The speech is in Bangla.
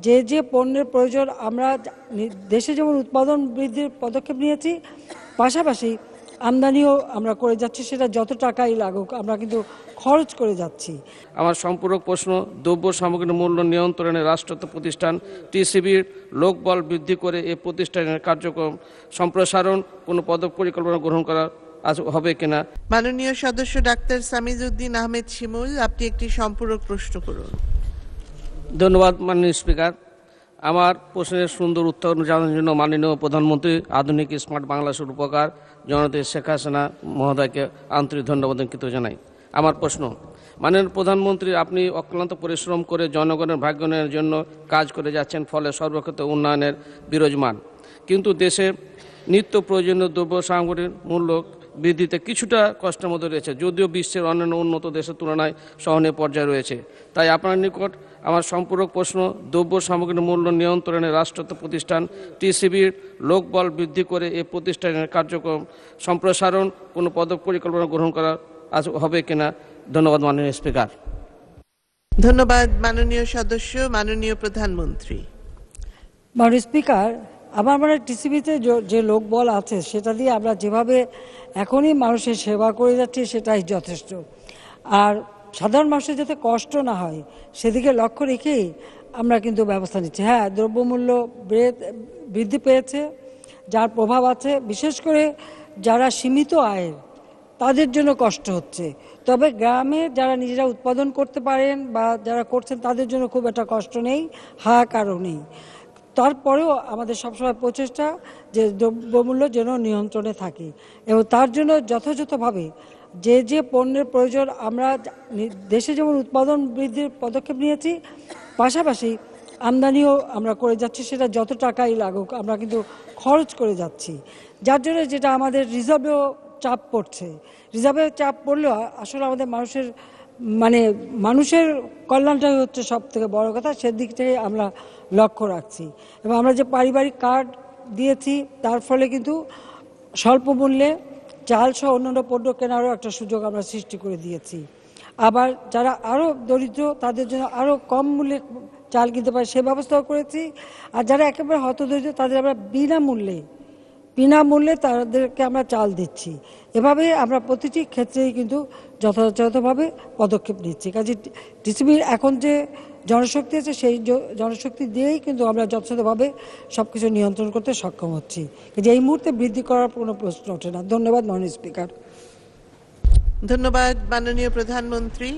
যে যে পণ্যের প্রয়োজন আমরা দেশে যেমন উৎপাদন বৃদ্ধির পদক্ষেপ নিয়েছি, পাশাপাশি আমদানিও আমরা করে যাচ্ছি। সেটা যত টাকাই লাগুক আমরা কিন্তু খরচ করে যাচ্ছি। আমার সম্পূরক প্রশ্ন, দ্রব্য সামগ্রীর মূল্য নিয়ন্ত্রণে রাষ্ট্রায়ত্ত প্রতিষ্ঠান টিসিবির লোকবল বৃদ্ধি করে এই প্রতিষ্ঠানের কার্যক্রম সম্প্রসারণ কোনো পরিকল্পনা গ্রহণ করা হবে কিনা। মাননীয় সদস্য ডাক্তার সামিজউদ্দিন আহমেদ শিমুল, আপনি একটি সম্পূরক প্রশ্ন করুন। ধন্যবাদ মাননীয় স্পিকার। আমার প্রশ্নের সুন্দর উত্তর জানার জন্য মাননীয় প্রধানমন্ত্রী আধুনিক স্মার্ট বাংলাদেশের উপকার জননেত্রী শেখ হাসিনা মহোদয়কে আন্তরিক ধন্যবাদ কৃতজ্ঞতা জানাই। আমার প্রশ্ন, মাননীয় প্রধানমন্ত্রী, আপনি অক্লান্ত পরিশ্রম করে জনগণের ভাগ্যোন্নয়নের জন্য কাজ করে যাচ্ছেন, ফলে সর্বক্ষেত্রে উন্নয়নের বিরাজমান। কিন্তু দেশে নিত্য প্রয়োজনীয় দ্রব্য সামগ্রীর মূল্য বৃদ্ধিতে কিছুটা কষ্টের মধ্যে রয়েছে, যদিও বিশ্বের অন্যান্য উন্নত দেশের তুলনায় সহনীয় পর্যায়ে রয়েছে। তাই আপনার নিকট আমার সম্পূরক প্রশ্ন, দ্রব্য সামগ্রীর মূল্য নিয়ন্ত্রণে রাষ্ট্রায়ত্ত প্রতিষ্ঠান টিসিবির লোকবল বৃদ্ধি করে এই প্রতিষ্ঠানের কার্যক্রম সম্প্রসারণ কোনো পরিকল্পনা গ্রহণ করা হবে কিনা। ধন্যবাদ মাননীয় স্পিকার। ধন্যবাদ মাননীয় সদস্য। মাননীয় প্রধানমন্ত্রী। মাননীয় স্পিকার, আমার মানে টিসিবিতে যে লোকবল আছে সেটা দিয়ে আমরা যেভাবে এখনই মানুষের সেবা করে যাচ্ছি সেটাই যথেষ্ট। আর সাধারণ মানুষের যাতে কষ্ট না হয় সেদিকে লক্ষ্য রেখেই আমরা কিন্তু ব্যবস্থা নিচ্ছি। হ্যাঁ, দ্রব্যমূল্য বৃদ্ধি পেয়েছে, যার প্রভাব আছে বিশেষ করে যারা সীমিত আয়ের তাদের জন্য কষ্ট হচ্ছে। তবে গ্রামে যারা নিজেরা উৎপাদন করতে পারেন বা যারা করছেন তাদের জন্য খুব একটা কষ্ট নেই, হাহাকারও নেই। তারপরেও আমাদের সবসময় প্রচেষ্টা যে দ্রব্যমূল্য যেন নিয়ন্ত্রণে থাকে, এবং তার জন্য যথাযথভাবে যে যে পণ্যের প্রয়োজন আমরা দেশে যেমন উৎপাদন বৃদ্ধির পদক্ষেপ নিয়েছি, পাশাপাশি আমদানিও আমরা করে যাচ্ছি। সেটা যত টাকাই লাগুক আমরা কিন্তু খরচ করে যাচ্ছি, যার জন্য যেটা আমাদের রিজার্ভেও চাপ পড়ছে। রিজার্ভে চাপ পড়লেও আসলে আমাদের মানুষের কল্যাণটাই হচ্ছে সব থেকে বড় কথা, সেদিক থেকে আমরা লক্ষ্য রাখছি। এবং আমরা যে পারিবারিক কার্ড দিয়েছি তার ফলে কিন্তু স্বল্প মূল্যে চাল সহ অন্যান্য পণ্য কেনারও একটা সুযোগ আমরা সৃষ্টি করে দিয়েছি। আবার যারা আরও দরিদ্র তাদের জন্য আরও কম মূল্যে চাল কিনতে পারে সে ব্যবস্থাও করেছি। আর যারা একেবারে হতদরিদ্র তাদের আমরা বিনামূল্যে তাদেরকে আমরা চাল দিচ্ছি। এভাবে আমরা প্রতিটি ক্ষেত্রেই কিন্তু যথাযথভাবে পদক্ষেপ নিচ্ছি। কাজে টিসিবির এখন যে জনশক্তি আছে সেই জনশক্তি দিয়েই কিন্তু আমরা যথাযথভাবে সব কিছু নিয়ন্ত্রণ করতে সক্ষম হচ্ছি। যে এই মুহূর্তে বৃদ্ধি করার কোনো প্রশ্ন ওঠে না। ধন্যবাদ মাননীয় স্পিকার। ধন্যবাদ মাননীয় প্রধানমন্ত্রী।